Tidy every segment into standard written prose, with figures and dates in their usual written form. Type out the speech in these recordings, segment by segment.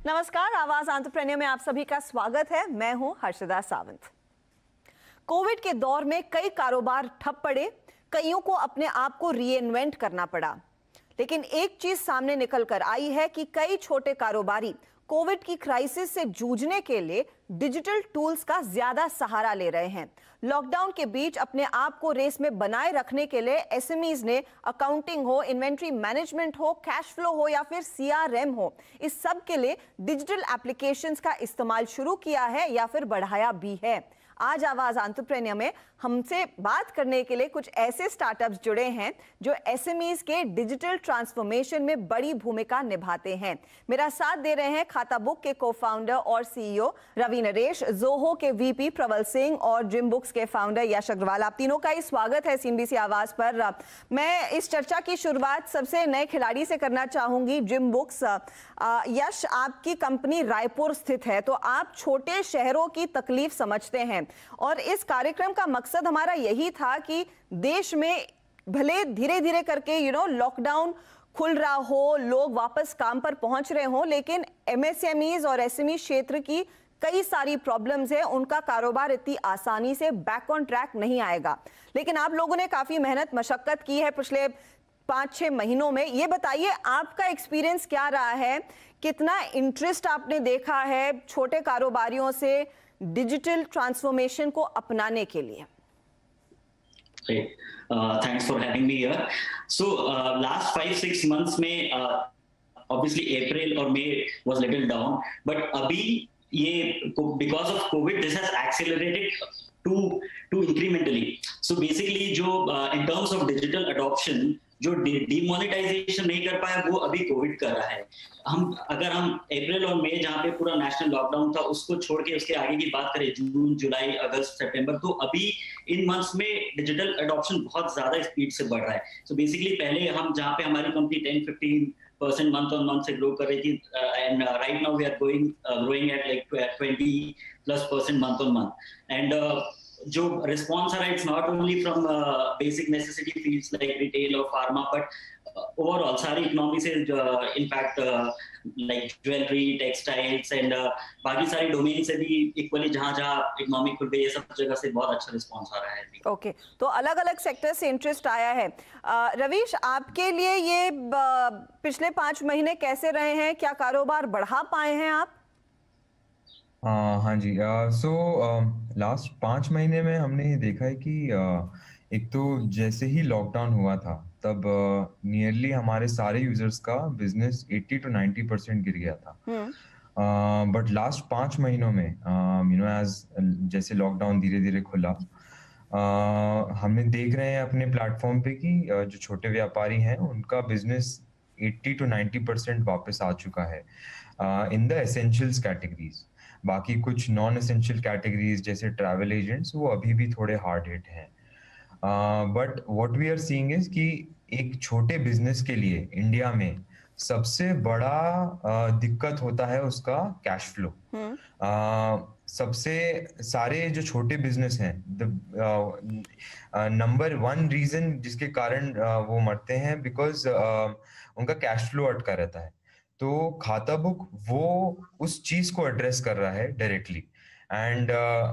नमस्कार, आवाज एंटरप्रेन्योर में आप सभी का स्वागत है। मैं हूं हर्षदा सावंत। कोविड के दौर में कई कारोबार ठप पड़े, कईयों को अपने आप को रीइन्वेंट करना पड़ा। लेकिन एक चीज सामने निकल कर आई है कि कई छोटे कारोबारी कोविड की क्राइसिस से जूझने के लिए डिजिटल टूल्स का ज्यादा सहारा ले रहे हैं। लॉकडाउन के बीच अपने आप को रेस में बनाए रखने के लिए एसएमईज ने अकाउंटिंग हो, इन्वेंट्री मैनेजमेंट हो, कैश फ्लो हो या फिर सीआरएम हो, इस सब के लिए डिजिटल एप्लीकेशंस का इस्तेमाल शुरू किया है या फिर बढ़ाया भी है। आज आवाज एंटरप्रेन्योर में हमसे बात करने के लिए कुछ ऐसे स्टार्टअप्स जुड़े हैं जो एसएमईज के डिजिटल ट्रांसफॉर्मेशन में बड़ी भूमिका निभाते हैं। मेरा साथ दे रहे हैं खाता बुक के को-फाउंडर और सीईओ रवि नरेश, जोहो के वीपी प्रबल सिंह और जिम बुक्स के फाउंडर यश अग्रवाल। आप तीनों का ही स्वागत है सीएनबीसी आवाज पर। मैं इस चर्चा की शुरुआत सबसे नए खिलाड़ी से करना चाहूंगी, जिम बुक्स। यश, आपकी कंपनी रायपुर स्थित है, तो आप छोटे शहरों की तकलीफ समझते हैं और इस कार्यक्रम का मकसद हमारा यही था कि देश में भले धीरे धीरे करके लॉकडाउन खुल रहा हो, लोग वापस काम पर पहुंच रहे हो, लेकिन एमएसएमईज और एसएमई क्षेत्र की कई सारी प्रॉब्लम्स है, उनका कारोबार इतनी आसानी से बैक ऑन ट्रैक नहीं आएगा। लेकिन आप लोगों ने काफी मेहनत मशक्कत की है पिछले 5-6 महीनों में। ये बताइए, आपका एक्सपीरियंस क्या रहा है? कितना इंटरेस्ट आपने देखा है छोटे कारोबारियों से डिजिटल ट्रांसफॉर्मेशन को अपनाने के लिए? Thanks for having me here. So last 5-6 months में obviously April और May was little down, but अभी ये because of COVID this has accelerated to incrementally. So basically जो in terms of digital adoption जो डिमोनेटाइजेशन नहीं कर पाया वो अभी कोविड कर रहा है। अगर हम अप्रैल और मई जहाँ पे पूरा नेशनल लॉकडाउन था उसको छोड़ के उसके आगे की बात करें, जून, जुलाई, अगस्त, सितंबर, तो अभी इन मंथ्स में डिजिटल अडॉप्शन बहुत ज्यादा स्पीड से बढ़ रहा है। सो बेसिकली पहले हम जहाँ पे हमारी कंपनी 10-15% मंथ ऑन मंथ से ग्रो कर रही थी, and right now we are growing at like 20+% month on month. And जो response are, it's not only from basic necessity fields like retail or pharma, but overall सारी economy से in fact like jewelry, textiles and बाकी सारी domain से भी equally जहाँ economy खुल गई, ये सब जगह से बहुत अच्छा रिस्पॉन्स आ रहा है। ओके, तो अलग अलग सेक्टर से इंटरेस्ट आया है। रवीश, आपके लिए ये पिछले 5 महीने कैसे रहे हैं? क्या कारोबार बढ़ा पाए हैं आप? हाँ जी, लास्ट 5 महीने में हमने ये देखा है कि एक तो जैसे ही लॉकडाउन हुआ था तब नियरली हमारे सारे यूजर्स का बिजनेस 80-90% गिर गया था। बट लास्ट 5 महीनों में एज जैसे लॉकडाउन धीरे धीरे खुला, हमने देख रहे हैं अपने प्लेटफॉर्म पे कि जो छोटे व्यापारी हैं उनका बिजनेस 80-90% वापस आ चुका है इन द एसेंशियल्स कैटेगरीज। बाकी कुछ नॉन एसेंशियल कैटेगरीज जैसे ट्रैवल एजेंट्स वो अभी भी थोड़े हार्ड हिट हैं। But what we are seeing is कि एक छोटे बिजनेस के लिए इंडिया में सबसे बड़ा दिक्कत होता है उसका कैश फ्लो। सबसे सारे जो छोटे बिजनेस हैं, नंबर 1 रीजन जिसके कारण वो मरते हैं बिकॉज उनका कैश फ्लो अटका रहता है। तो खाता बुक वो उस चीज को एड्रेस कर रहा है डायरेक्टली। एंड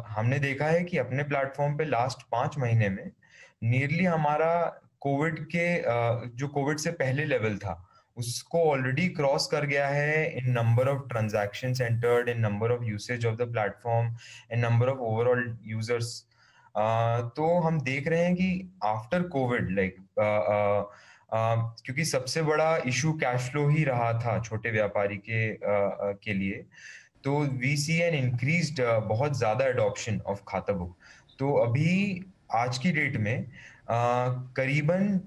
हमने देखा है कि अपने प्लेटफॉर्म पे लास्ट 5 महीने में नियरली हमारा कोविड के जो कोविड से पहले लेवल था उसको ऑलरेडी क्रॉस कर गया है in number of transactions entered, in number of usage of the platform, in number of overall users. तो हम देख रहे हैं कि आफ्टर कोविड क्योंकि सबसे बड़ा इशू कैश फ्लो ही रहा था छोटे व्यापारी के लिए, तो वी सी एन इंक्रीज्ड बहुत ज्यादा एडॉप्शन ऑफ खाता बुक। तो अभी आज की डेट में करीबन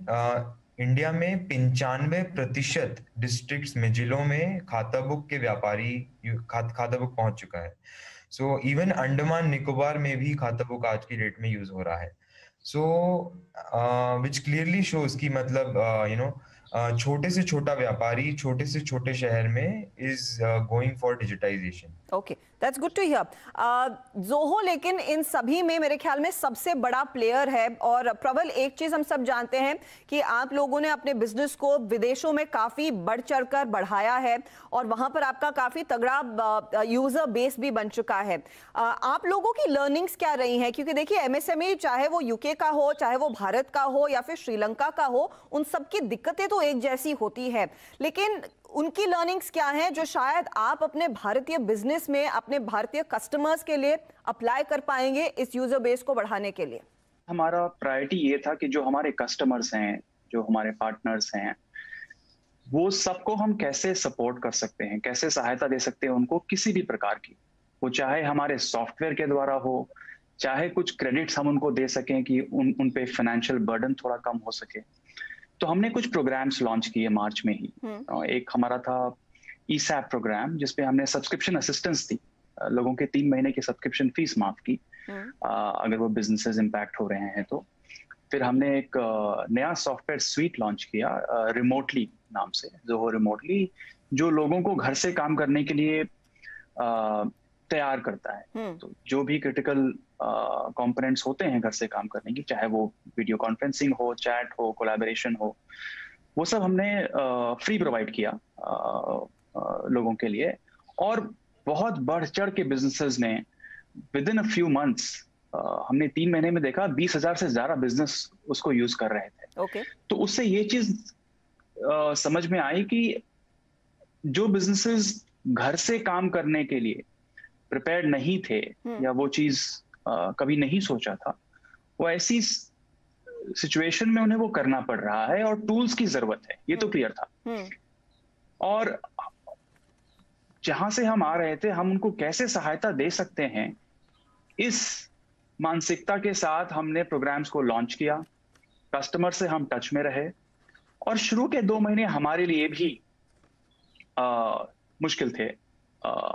इंडिया में 95% डिस्ट्रिक्ट्स में, जिलों में खाता बुक के व्यापारी खाता बुक पहुंच चुका है। सो इवन अंडमान निकोबार में भी खाता बुक आज की डेट में यूज हो रहा है। So which clearly shows कि मतलब छोटे से छोटा व्यापारी छोटे से छोटे शहर में is going for digitization. Okay, that's good to hear. Zoho लेकिन इन सभी में मेरे ख्याल में सबसे बड़ा प्लेयर है। और प्रबल, एक चीज हम सब जानते हैं कि आप लोगों ने अपने बिजनेस को विदेशों में काफी बढ़ चढ़कर बढ़ाया है और वहां पर आपका काफी तगड़ा यूजर बेस भी बन चुका है। आप लोगों की लर्निंग्स क्या रही हैं? क्योंकि देखिए एमएसएमई चाहे वो यूके का हो, चाहे वो भारत का हो या फिर श्रीलंका का हो, उन सबकी दिक्कतें तो एक जैसी होती है, लेकिन उनकी लर्निंग्स क्या हैं जो शायद आप अपने भारतीय बिजनेस में अपने भारतीय कस्टमर्स के लिए अप्लाई कर पाएंगे इस यूजर बेस को बढ़ाने के लिए? हमारा प्रायोरिटी ये था कि जो हमारे कस्टमर्स हैं, जो हमारे पार्टनर्स हैं, वो सबको हम कैसे सपोर्ट कर सकते हैं, कैसे सहायता दे सकते हैं उनको किसी भी प्रकार की, वो चाहे हमारे सॉफ्टवेयर के द्वारा हो, चाहे कुछ क्रेडिट्स हम उनको दे सकें कि उन पे फाइनेंशियल बर्डन थोड़ा कम हो सके। तो हमने कुछ प्रोग्राम्स लॉन्च किए मार्च में ही। एक हमारा था ईसैप प्रोग्राम, जिसपे हमने सब्सक्रिप्शन असिस्टेंस दी, लोगों के 3 महीने की सब्सक्रिप्शन फीस माफ की अगर वो बिजनेसेस इम्पैक्ट हो रहे हैं तो। फिर हमने एक नया सॉफ्टवेयर स्वीट लॉन्च किया रिमोटली नाम से, जोहो रिमोटली, जो लोगों को घर से काम करने के लिए तैयार करता है। तो जो भी क्रिटिकल कंपोनेंट्स होते हैं घर से काम करने की, चाहे वो वीडियो कॉन्फ्रेंसिंग हो, चैट हो, कोलैबोरेशन हो, वो सब हमने फ्री प्रोवाइड किया लोगों के लिए। और बहुत बढ़ चढ़ के बिजनेसेस ने with in a few months, हमने 3 महीने में देखा 20,000 से ज्यादा बिजनेस उसको यूज कर रहे थे। Okay. तो उससे ये चीज समझ में आई कि जो बिजनेसेस घर से काम करने के लिए प्रिपेयर्ड नहीं थे या वो चीज कभी नहीं सोचा था, वो ऐसी सिचुएशन में उन्हें वो करना पड़ रहा है और टूल्स की जरूरत है, ये तो क्लियर था। और जहां से हम आ रहे थे, हम उनको कैसे सहायता दे सकते हैं, इस मानसिकता के साथ हमने प्रोग्राम्स को लॉन्च किया। कस्टमर से हम टच में रहे और शुरू के 2 महीने हमारे लिए भी मुश्किल थे।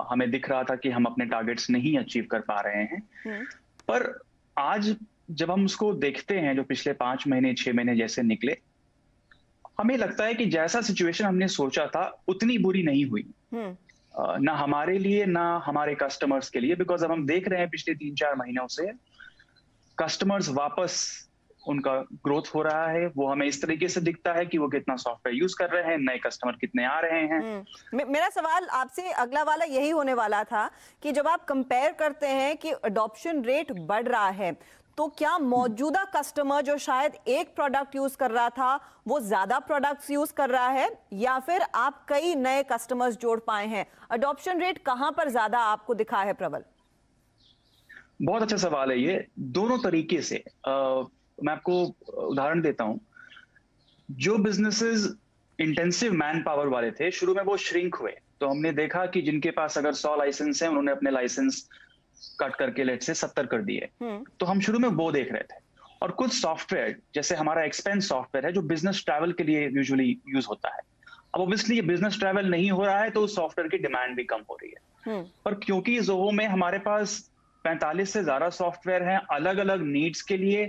हमें दिख रहा था कि हम अपने टारगेट्स नहीं अचीव कर पा रहे हैं। पर आज जब हम उसको देखते हैं, जो पिछले 5 महीने 6 महीने जैसे निकले, हमें लगता है कि जैसा सिचुएशन हमने सोचा था उतनी बुरी नहीं हुई, ना हमारे लिए ना हमारे कस्टमर्स के लिए। बिकॉज अब हम देख रहे हैं पिछले 3-4 महीनों से कस्टमर्स वापस उनका ग्रोथ हो रहा है। वो हमें इस तरीके से दिखता है कि वो कितना सॉफ्टवेयर यूज कर रहे हैं, नए कस्टमर कितने आ रहे हैं। मेरा सवाल आपसे अगला वाला यही होने वाला था कि जब आप कंपेयर करते हैं कि अडॉप्शन रेट बढ़ रहा है, तो क्या मौजूदा कस्टमर जो शायद एक प्रोडक्ट यूज कर रहा था वो ज्यादा प्रोडक्ट्स यूज कर रहा है, या फिर आप कई नए कस्टमर्स जोड़ पाए हैं? अडॉप्शन रेट कहां पर ज्यादा आपको दिखा है प्रबल? बहुत अच्छा सवाल है ये, दोनों तरीके से। मैं आपको उदाहरण देता हूं। जो बिजनेसेस इंटेंसिव मैन पावर वाले थे, शुरू में वो श्रिंक हुए। तो हमने देखा कि जिनके पास अगर 100 लाइसेंस हैं, उन्होंने अपने लाइसेंस कट करके लेट से 70 कर दिए। तो हम शुरू में वो देख रहे थे। और कुछ सॉफ्टवेयर, जैसे हमारा एक्सपेंस सॉफ्टवेयर है, जो बिजनेस ट्रैवल के लिए यूजुअली यूज होता है, अब ऑब्वियसली ये बिजनेस ट्रैवल नहीं हो रहा है तो उस सॉफ्टवेयर की डिमांड भी कम हो रही है। पर क्योंकि जोहो में हमारे पास 45 से ज्यादा सॉफ्टवेयर हैं अलग अलग नीड्स के लिए,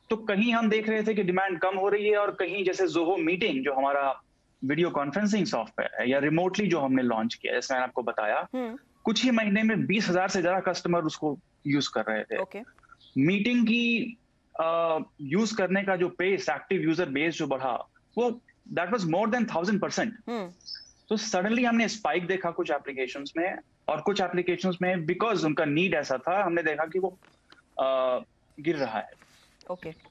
तो कहीं हम देख रहे थे कि डिमांड कम हो रही है, और कहीं जैसे जोहो मीटिंग, जो हमारा वीडियो कॉन्फ्रेंसिंग सॉफ्टवेयर है, या रिमोटली जो हमने लॉन्च किया, जैसे मैंने आपको बताया, कुछ ही महीने में 20,000 से ज्यादा कस्टमर उसको यूज कर रहे थे। मीटिंग की यूज करने का जो पेस, एक्टिव यूजर बेस जो बढ़ा, वो दैट वाज मोर देन 1000%। तो सडनली हमने स्पाइक देखा कुछ एप्लीकेशंस में, और कुछ एप्लीकेशंस में बिकॉज उनका नीड ऐसा था, हमने देखा कि वो गिर रहा है।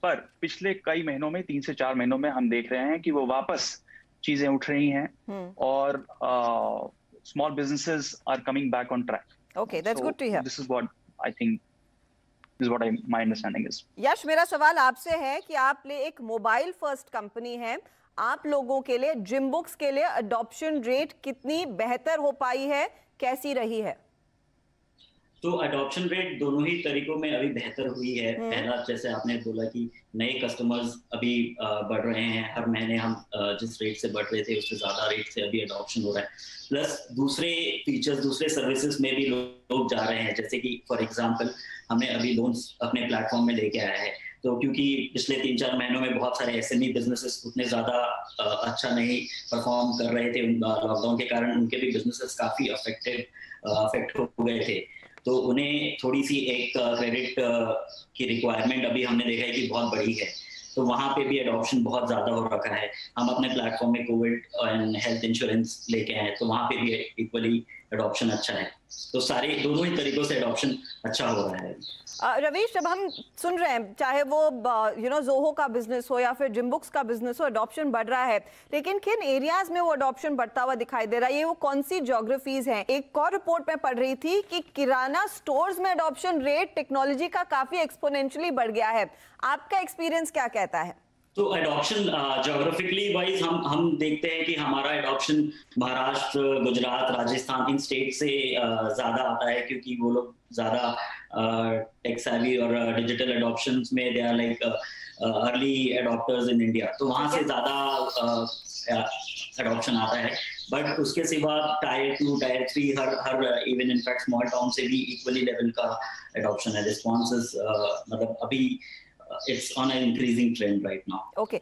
पर पिछले कई महीनों में, 3 से 4 महीनों में, हम देख रहे हैं कि वो वापस चीजें उठ रही हैं और small businesses are coming back on track. Okay, that's good to hear. This is what I think, this is what my understanding is. यश, मेरा सवाल आपसे है कि आप एक मोबाइल फर्स्ट कंपनी है, आप लोगों के लिए, जिम बुक्स के लिए अडॉप्शन रेट कितनी बेहतर हो पाई है, कैसी रही है? तो अडॉप्शन रेट दोनों ही तरीकों में अभी बेहतर हुई है। पहला, जैसे आपने बोला कि नए कस्टमर्स अभी बढ़ रहे हैं, हर महीने हम जिस रेट से बढ़ रहे थे उससे ज्यादा रेट से अभी अडॉप्शन हो रहा है। प्लस दूसरे फीचर्स, दूसरे सर्विसेज में भी लोग जा रहे हैं, जैसे कि फॉर एग्जांपल हमने अभी लोन्स अपने प्लेटफॉर्म में लेके आया है, तो क्योंकि पिछले 3-4 महीनों में बहुत सारे SME बिजनेसेस उतने ज़्यादा अच्छा नहीं परफॉर्म कर रहे थे लॉकडाउन के कारण, उनके भी बिजनेसेस काफ़ी अफेक्ट हो गए थे, तो उन्हें थोड़ी सी एक क्रेडिट की रिक्वायरमेंट अभी हमने देखा है कि बहुत बड़ी है, तो वहाँ पे भी एडॉप्शन बहुत ज़्यादा हो रखा है। हम अपने प्लेटफॉर्म में कोविड एंड हेल्थ इंश्योरेंस लेके आए, तो वहाँ पे भी इक्वली एडॉप्शन अच्छा है, तो सारे दोनों ही तरीकों से एडॉप्शन अच्छा हो रहा है। रवीश, जब हम सुन रहे हैं चाहे वो ज़ोहो का बिजनेस हो या फिर जिमबुक्स का बिजनेस हो, एडॉप्शन बढ़ रहा है, लेकिन किन एरियाज में वो एडॉप्शन बढ़ता हुआ दिखाई दे रहा है? ये वो कौन सी ज्योग्राफीज हैं? एक और रिपोर्ट में पढ़ रही थी कि किराना स्टोर्स में एडॉप्शन रेट टेक्नोलॉजी का काफी एक्सपोनेंशियली बढ़ गया है। आपका एक्सपीरियंस क्या कहता है? तो एडॉप्शन ज्योग्राफिकली वाइज हम देखते हैं कि हमारा एडॉप्शन महाराष्ट्र, गुजरात, राजस्थान, इन स्टेट से ज्यादा आता है, क्योंकि वो लोग ज्यादा टेक सेवी और डिजिटल एडॉप्शंस में they are like early adopters in India, तो वहां से ज्यादा एडॉप्शन आता है। बट उसके सिवा tyre 2, tyre 3 her even in fact small town से भी इक्वली लेवल का एडॉप्शन है। रिस्पॉन्सेस मतलब अभी it's on an increasing trend right now. Okay.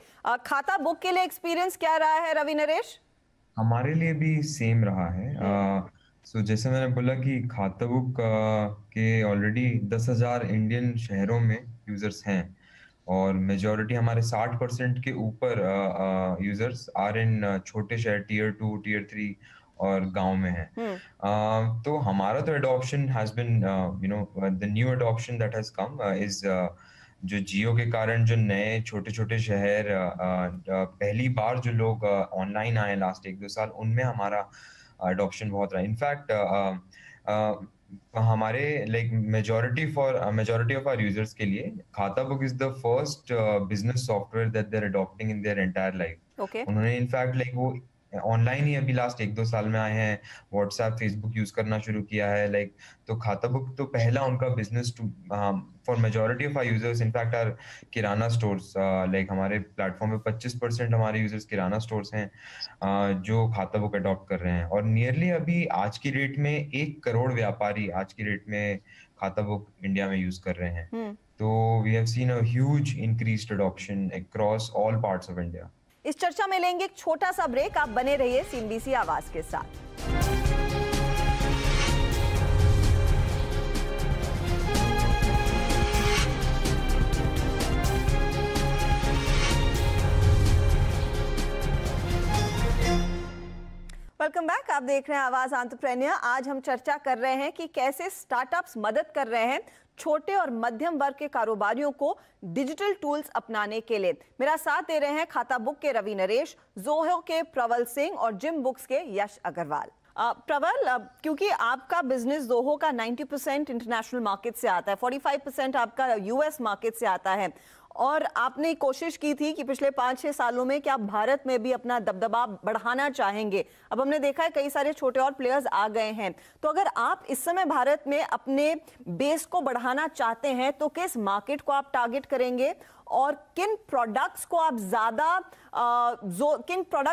खाता बुक के लिए एक्सपीरियंस क्या रहा है रवि नरेश? हमारे लिए भी सेम रहा है। सो जैसे मैंने बोला कि खाता बुक के ऑलरेडी 10,000 इंडियन शहरों में यूजर्स हैं, और मेजॉरिटी हमारे 60% के ऊपर यूजर्स आर इन छोटे शहर टियर 2, टियर 3 और गांव में है। तो हमारा तो adoption has been the new adoption that has come is जो जियो के कारण जो नए छोटे छोटे शहर पहली बार जो लोग ऑनलाइन आए लास्ट 1-2 साल, उनमें हमारा एडॉप्शन बहुत रहा। इनफैक्ट हमारे like majority of our users के लिए Khatabook is the first business software that they are adopting in their entire life. उन्होंने इनफैक्ट लाइक वो ऑनलाइन ही अभी लास्ट 1-2 साल में आए हैं, व्हाट्सएप, फेसबुक यूज करना शुरू किया है लाइक। तो खाता बुक तो पहला उनका business to for majority of our users. In fact our kirana stores like हमारे प्लेटफॉर्म पे 25% हमारे यूजर्स किराना स्टोर्स हैं जो खाता बुक अडॉप्ट कर रहे हैं, और नियरली अभी आज की डेट में 1 करोड़ व्यापारी आज की डेट में खाता बुक इंडिया में यूज कर रहे हैं। तो we have seen a huge increased adoption across all parts of India. इस चर्चा में लेंगे एक छोटा सा ब्रेक, आप बने रहिए CNBC आवाज के साथ। वेलकम बैक, आप देख रहे हैं आवाज एंटरप्रेन्योर। आज हम चर्चा कर रहे हैं कि कैसे स्टार्टअप्स मदद कर रहे हैं छोटे और मध्यम वर्ग के कारोबारियों को डिजिटल टूल्स अपनाने के लिए। मेरा साथ दे रहे हैं खाता बुक के रवि नरेश, ज़ोहो के प्रवल सिंह और जिम बुक्स के यश अग्रवाल। प्रवल, क्योंकि आपका बिजनेस ज़ोहो का 90% इंटरनेशनल मार्केट से आता है, 45% आपका US मार्केट से आता है, और आपने कोशिश की थी कि पिछले 5-6 सालों में कि आप भारत में भी अपना दबदबा बढ़ाना चाहेंगे। अब हमने देखा है कई सारे छोटे और प्लेयर्स आ गए हैं, तो अगर आप इस समय भारत में अपने बेस को बढ़ाना चाहते हैं तो किस मार्केट को आप टारगेट करेंगे, और किन प्रोडक्ट्स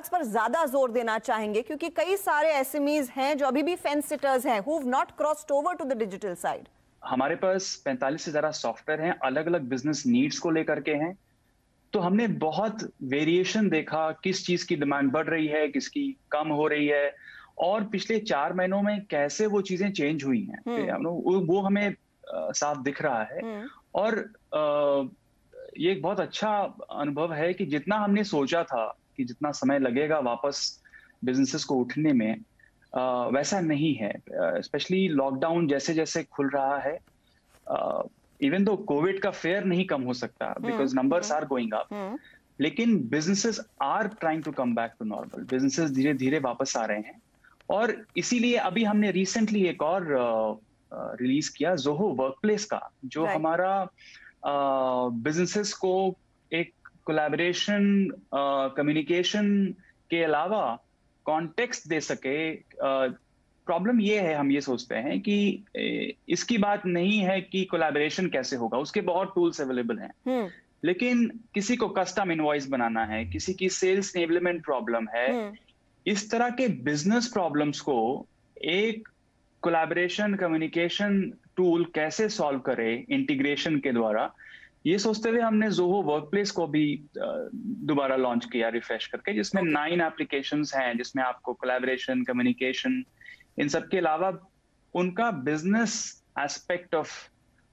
पर ज्यादा जोर देना चाहेंगे? क्योंकि कई सारे SMEs हैं जो अभी भी फेंस सिटर्स हैं, who've not crossed over to the digital side. हमारे पास 45 से ज्यादा सॉफ्टवेयर हैं, अलग अलग बिजनेस नीड्स को लेकर के हैं। तो हमने बहुत वेरिएशन देखा, किस चीज की डिमांड बढ़ रही है, किसकी कम हो रही है, और पिछले 4 महीनों में कैसे वो चीजें चेंज हुई हैं, वो हमें साफ दिख रहा है। और ये एक बहुत अच्छा अनुभव है कि जितना हमने सोचा था कि जितना समय लगेगा वापस बिजनेसेस को उठने में, वैसा नहीं है। स्पेशली लॉकडाउन जैसे जैसे खुल रहा है, इवन दो कोविड का फेयर नहीं कम हो सकता because numbers are going up, लेकिन businesses are trying to come back to normal. Businesses धीरे धीरे वापस आ रहे हैं, और इसीलिए अभी हमने रिसेंटली एक और रिलीज किया ज़ोहो वर्कप्लेस का, जो हमारा बिजनेसेस को एक कोलैबोरेशन, कम्युनिकेशन के अलावा कॉन्टेक्स्ट दे सके। प्रॉब्लम ये है, हम ये सोचते हैं कि इसकी बात नहीं है कि कोलैबोरेशन कैसे होगा, उसके बहुत टूल्स अवेलेबल हैं, लेकिन किसी को कस्टम इनवॉइस बनाना है, किसी की सेल्स एनेबलमेंट प्रॉब्लम है, इस तरह के बिजनेस प्रॉब्लम्स को एक कोलैबोरेशन कम्युनिकेशन टूल कैसे सॉल्व करे इंटीग्रेशन के द्वारा, ये सोचते हुए हमने जोहो वर्कप्लेस को भी दोबारा लॉन्च किया रिफ्रेश करके, जिसमें 9 एप्लीकेशंस हैं, जिसमें आपको कोलैबोरेशन, कम्युनिकेशन, इन सब के अलावा उनका बिजनेस एस्पेक्ट ऑफ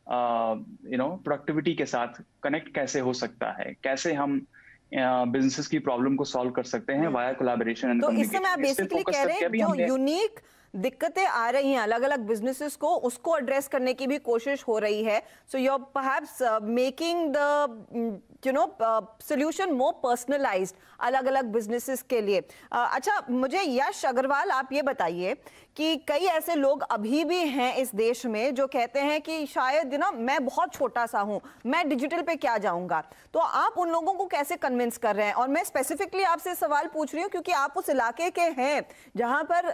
प्रोडक्टिविटी के साथ कनेक्ट कैसे हो सकता है, कैसे हम बिजनेसेस की प्रॉब्लम को सॉल्व कर सकते हैं वाया कोलैबोरेशन एंड कम्युनिकेशन। तो इससे मैं बेसिकली कह रहे हैं जो यूनिक दिक्कतें आ रही हैं अलग अलग बिजनेसेस को, उसको एड्रेस करने की भी कोशिश हो रही है। So you are perhaps making the solution more personalised अलग अलग बिजनेसेस के लिए। अच्छा, मुझे यश अग्रवाल आप ये बताइए कि कई ऐसे लोग अभी भी हैं इस देश में जो कहते हैं कि शायद मैं बहुत छोटा सा हूं, मैं डिजिटल पे क्या जाऊंगा, तो आप उन लोगों को कैसे कन्विंस कर रहे हैं? और मैं स्पेसिफिकली आपसे सवाल पूछ रही हूं क्योंकि आप उस इलाके के हैं जहां पर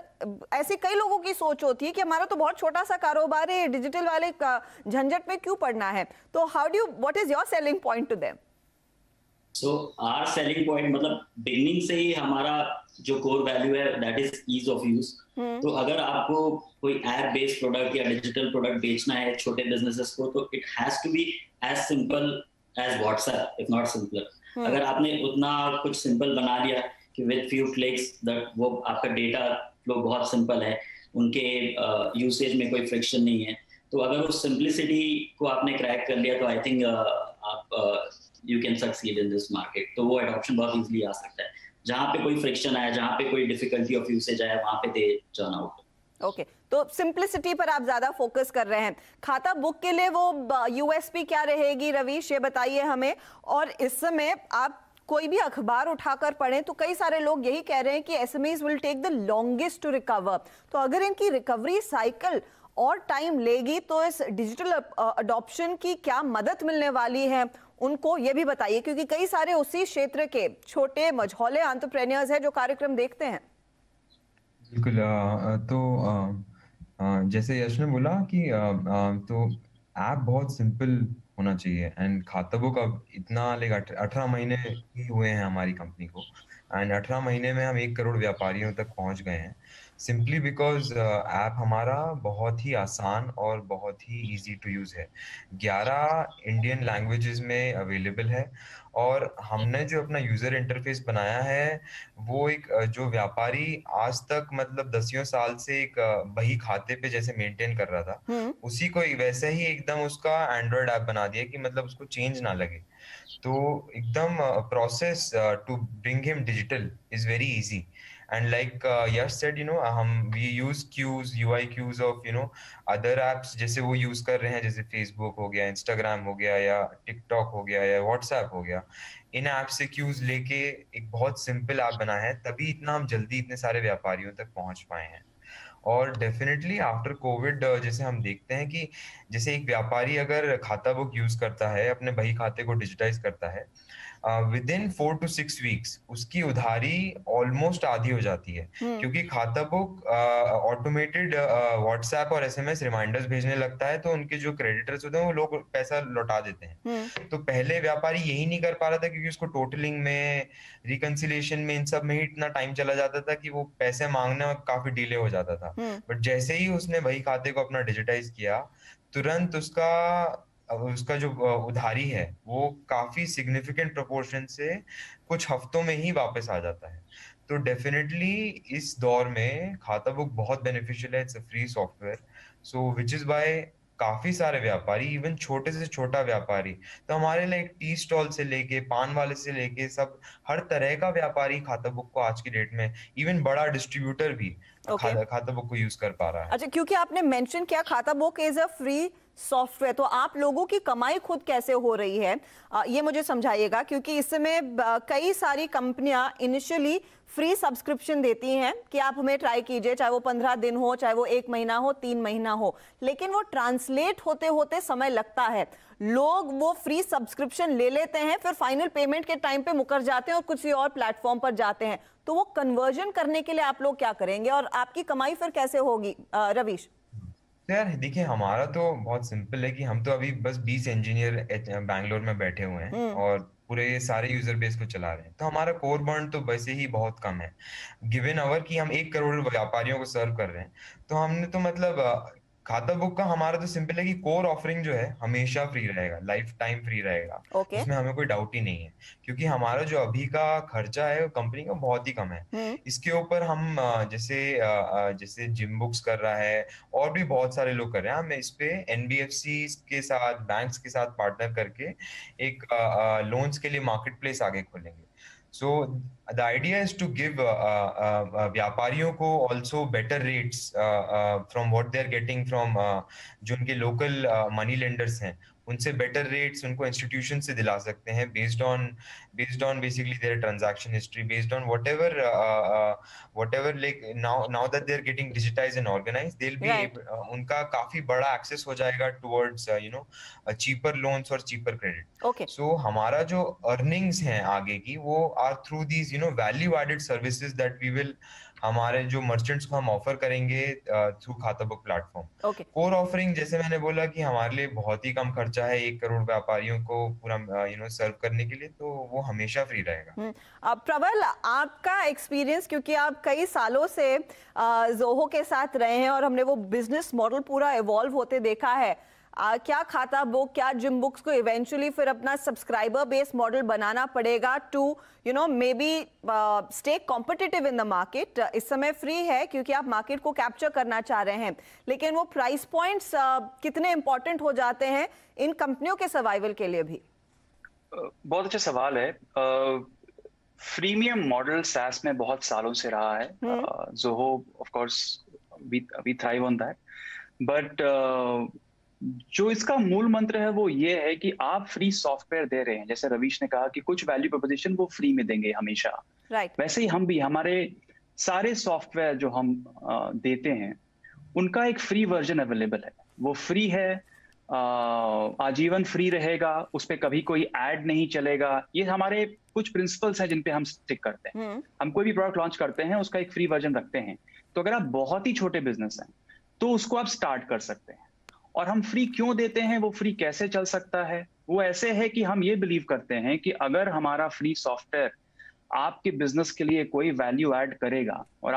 ऐसे कई लोगों की सोच होती है कि हमारा तो बहुत छोटा सा कारोबार है, डिजिटल वाले झंझट में क्यों पड़ना है। तो what is your selling point to them? So our selling point मतलब बिगनिंग से ही हमारा जो कोर वैल्यू है that is ease of use. तो अगर आपको कोई ऐप बेस्ड प्रोडक्ट या डिजिटल प्रोडक्ट बेचना है छोटे बिजनेसेस को, तो it has to be as simple as WhatsApp, if not simpler. अगर आपने उतना कुछ सिंपल बना लिया कि विद फ्यू क्लिक्स वो आपका डेटा फ्लो बहुत सिंपल है, उनके यूसेज में कोई फ्रिक्शन नहीं है, तो अगर उस सिंपलिसिटी को आपने क्रैक कर लिया तो आई थिंक आप you can succeed in this market. तो वो एडॉप्शन बहुत इजीली आ सकता है। जहां पे कोई फ्रिक्शन आया, जहां पे कोई डिफिकल्टी ऑफ यूसेज आया, वहां पे दे टर्न आउट। ओके, तो सिंपलिसिटी पर आप ज्यादा फोकस कर रहे हैं। खाता बुक के लिए वो यूएसपी क्या रहेगी रवीश, ये बताइए हमें। और इस समय आप कोई भी अखबार उठाकर पढ़ें तो कई सारे लोग यही कह रहे हैं कि SMEs will take the longest to recover. तो अगर इनकी रिकवरी साइकिल और टाइम लेगी तो इस डिजिटल अडॉप्शन की क्या मदद मिलने वाली है उनको, ये भी बताइए, क्योंकि कई सारे उसी क्षेत्र के छोटे मझौले एंटरप्रेन्योर्स हैं जो कार्यक्रम देखते हैं। बिल्कुल। जैसे यश ने बोला कि तो ऐप बहुत सिंपल होना चाहिए। एंड खाता बुक अब इतना लाइक 18 महीने ही हुए हैं हमारी कंपनी को, एंड 18 महीने में हम 1 करोड़ व्यापारियों तक पहुंच गए हैं, सिंपली बिकॉज ऐप हमारा बहुत ही आसान और बहुत ही इजी टू यूज है। 11 इंडियन लैंग्वेजेस में अवेलेबल है, और हमने जो अपना यूजर इंटरफेस बनाया है वो एक जो व्यापारी आज तक मतलब 10 साल से एक बही खाते पे जैसे मेंटेन कर रहा था, उसी को वैसे ही एकदम उसका एंड्रॉयड ऐप बना दिया कि मतलब उसको चेंज ना लगे। तो एकदम process to bring him digital is very easy. And like Yash said, we use cues, UI cues of other apps जैसे वो यूज कर रहे हैं, जैसे Facebook हो गया, Instagram हो गया, या TikTok हो गया, या WhatsApp हो गया। इन ऐप से क्यूज लेके एक बहुत सिंपल ऐप बना है, तभी इतना हम जल्दी इतने सारे व्यापारियों तक पहुंच पाए हैं। और डेफिनेटली आफ्टर कोविड जैसे हम देखते हैं कि जैसे एक व्यापारी अगर खाता बुक यूज करता है, अपने बही खाते को डिजिटाइज करता है, विद इन 4 to 6 वीक्स उसकी उधारी ऑलमोस्ट आधी हो जाती है, क्योंकि खाता बुक ऑटोमेटेड व्हाट्सएप और एसएमएस रिमाइंडर्स भेजने लगता है, तो उनके जो क्रेडिटर्स होते हैं वो लोग पैसा लौटा देते हैं। तो पहले व्यापारी यही नहीं कर पा रहा था क्योंकि उसको टोटलिंग में, रिकंसिलिएशन में, इन सब में ही इतना टाइम चला जाता था कि वो पैसे मांगने में काफी डिले हो जाता था। बट जैसे ही उसने वही खाते को अपना डिजिटाइज किया, तुरंत उसका जो उधारी है वो काफी सिग्निफिकेंट प्रोपोर्शन से कुछ हफ्तों में ही वापस आ जाता है। तो डेफिनेटली इस दौर में खाता बुक बहुत बेनिफिशियल है। It's a free software, so which is by काफी सारे व्यापारी, इवन छोटे से छोटा व्यापारी, तो हमारे लिए टी स्टॉल से लेके पान वाले से लेके सब हर तरह का व्यापारी खाता बुक को आज की डेट में, इवन बड़ा डिस्ट्रीब्यूटर भी खाता बुक को यूज कर पा रहा है। अच्छा, क्योंकि आपने मेंशन किया खाता book is a free software, तो आप लोगों की कमाई खुद कैसे हो रही है ये मुझे समझाइएगा, क्योंकि इस समय कई सारी कंपनियां इनिशियली फ्री सब्सक्रिप्शन देती हैं कि आप हमें ट्राई कीजिए, चाहे वो 15 दिन हो, चाहे वो 1 महीना हो, 3 महीना हो, लेकिन वो ट्रांसलेट होते होते समय लगता है। लोग वो फ्री सब्सक्रिप्शन ले लेते हैं, फिर फाइनल पेमेंट के टाइम पे मुकर जाते हैं और किसी और प्लेटफॉर्म पर जाते हैं। तो वो कन्वर्जन करने के लिए आप लोग क्या करेंगे और आपकी कमाई फिर कैसे होगी रवीश? यार देखिए, हमारा तो बहुत सिंपल है कि हम तो अभी बस 20 इंजीनियर बैंगलोर में बैठे हुए हैं और पूरे सारे यूजर बेस को चला रहे हैं, तो हमारा कोर बर्न तो वैसे ही बहुत कम है। गिवन अवर कि हम 1 करोड़ व्यापारियों को सर्व कर रहे हैं, तो हमने तो मतलब खाता बुक का हमारा तो सिंपल है कि कोर ऑफरिंग जो है हमेशा फ्री रहेगा, लाइफ टाइम फ्री रहेगा। Okay. उसमें हमें कोई डाउट ही नहीं है, क्योंकि हमारा जो अभी का खर्चा है वो कंपनी का बहुत ही कम है। इसके ऊपर हम जैसे जिम बुक्स कर रहा है और भी बहुत सारे लोग कर रहे हैं, हम इस पे एनबीएफसी के साथ, बैंक्स के साथ पार्टनर करके एक लोन्स के लिए मार्केट प्लेस आगे खोलेंगे। So the idea is to give व्यापारियों को also better rates from what they are getting from जो उनके local money lenders हैं, उनसे better rates उनको institution से दिला सकते हैं based on basically their transaction history, based on whatever like now that they are getting digitized and organized, they'll be Right. उनका काफी बड़ा access हो जाएगा towards cheaper loans और cheaper credit. Okay. So हमारा जो earnings हैं आगे की वो are through these value added services that we will हमारे जो मर्चेंट्स को हम ऑफर करेंगे थ्रू खाता book platform. Okay. Core offering जैसे मैंने बोला कि हमारे लिए बहुत ही कम खर्चा है 1 करोड़ व्यापारियों को पूरा सर्व करने के लिए, तो वो हमेशा फ्री रहेगा। अब प्रबल, आपका एक्सपीरियंस, क्योंकि आप कई सालों से जोहो के साथ रहे हैं और हमने वो बिजनेस मॉडल पूरा इवॉल्व होते देखा है, क्या खाता बुक, क्या जिम बुक्स को इवेंचुअली फिर अपना सब्सक्राइबर बेस्ड मॉडल बनाना पड़ेगा to may be stay competitive in the market. इस समय फ्री है क्योंकि आप मार्केट को कैप्चर करना चाह रहे हैं, लेकिन वो प्राइस पॉइंट्स कितने इंपॉर्टेंट हो जाते हैं इन कंपनियों के सर्वाइवल के लिए भी? बहुत अच्छा सवाल है। फ्रीमियम मॉडल सैस में बहुत सालों से रहा है। Zoho of course we thrive on that, but जो इसका मूल मंत्र है वो ये है कि आप फ्री सॉफ्टवेयर दे रहे हैं। जैसे रवीश ने कहा कि कुछ वैल्यू प्रोपोजिशन वो फ्री में देंगे हमेशा, Right. वैसे ही हम भी हमारे सारे सॉफ्टवेयर जो हम देते हैं उनका एक फ्री वर्जन अवेलेबल है। वो फ्री है, आजीवन फ्री रहेगा, उस पर कभी कोई ऐड नहीं चलेगा। ये हमारे कुछ प्रिंसिपल्स हैं जिन पे हम स्टिक करते हैं। हम कोई भी प्रोडक्ट लॉन्च करते हैं उसका एक फ्री वर्जन रखते हैं। तो अगर आप बहुत ही छोटे बिजनेस हैं तो उसको आप स्टार्ट कर सकते हैं। और हम फ्री क्यों देते हैं, वो फ्री कैसे चल सकता है, वो ऐसे है कि हम ये बिलीव करते हैं कि अगर हमारा फ्री सॉफ्टवेयर आपके बिजनेस के लिए कोई वैल्यू ऐड करेगा और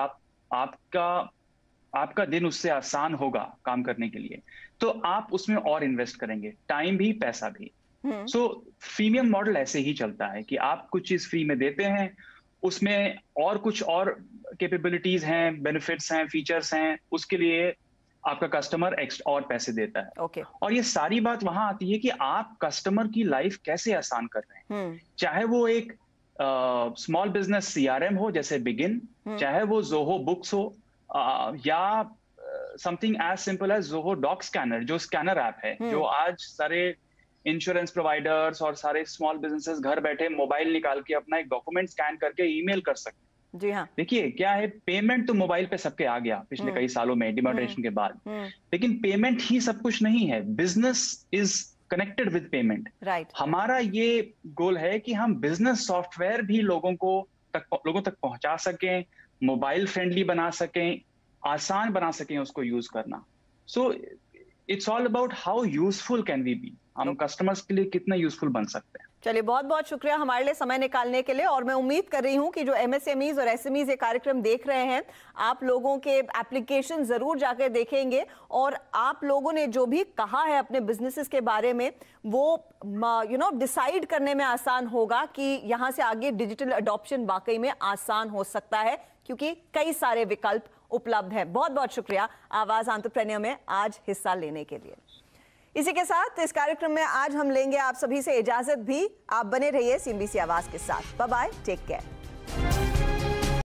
आपका दिन उससे आसान होगा काम करने के लिए, तो आप उसमें और इन्वेस्ट करेंगे, टाइम भी पैसा भी। सो फ्रीमियम मॉडल ऐसे ही चलता है कि आप कुछ चीज फ्री में देते हैं, उसमें और कुछ और कैपेबिलिटीज हैं, बेनिफिट्स हैं, फीचर्स हैं, उसके लिए आपका कस्टमर एक्स्ट्रा और पैसे देता है। Okay. और ये सारी बात वहां आती है कि आप कस्टमर की लाइफ कैसे आसान कर रहे हैं। चाहे वो एक स्मॉल बिजनेस सीआरएम हो जैसे बिगिन, चाहे वो जोहो बुक्स हो, या something as simple as Zoho doc scanner, जो स्कैनर ऐप है जो आज सारे इंश्योरेंस प्रोवाइडर्स और सारे स्मॉल बिजनेसेस घर बैठे मोबाइल निकाल के अपना एक डॉक्यूमेंट स्कैन करके ईमेल कर सकते हैं। जी हाँ। देखिए क्या है, पेमेंट तो मोबाइल पे सबके आ गया पिछले कई सालों में डिमोनेटाइजेशन के बाद, लेकिन पेमेंट ही सब कुछ नहीं है। Business is connected with payment. Right. हमारा ये गोल है कि हम बिजनेस सॉफ्टवेयर भी लोगों तक पहुंचा सकें, मोबाइल फ्रेंडली बना सकें, आसान बना सकें उसको यूज करना। So it's all about how useful can we be, हम कस्टमर्स के लिए कितना यूजफुल बन सकते हैं। चलिए, बहुत बहुत शुक्रिया हमारे लिए समय निकालने के लिए। और मैं उम्मीद कर रही हूं कि जो एमएसएमईज और एसएमईज ये कार्यक्रम देख रहे हैं, आप लोगों के एप्लीकेशन जरूर जाकर देखेंगे और आप लोगों ने जो भी कहा है अपने बिजनेसेस के बारे में वो डिसाइड करने में आसान होगा कि यहाँ से आगे डिजिटल अडॉप्शन वाकई में आसान हो सकता है, क्योंकि कई सारे विकल्प उपलब्ध हैं। बहुत बहुत शुक्रिया आवाज एंटरप्रेन्योर में आज हिस्सा लेने के लिए। इसी के साथ इस कार्यक्रम में आज हम लेंगे आप सभी से इजाजत भी। आप बने रहिए सीएनबीसी आवाज के साथ। Bye bye, take care.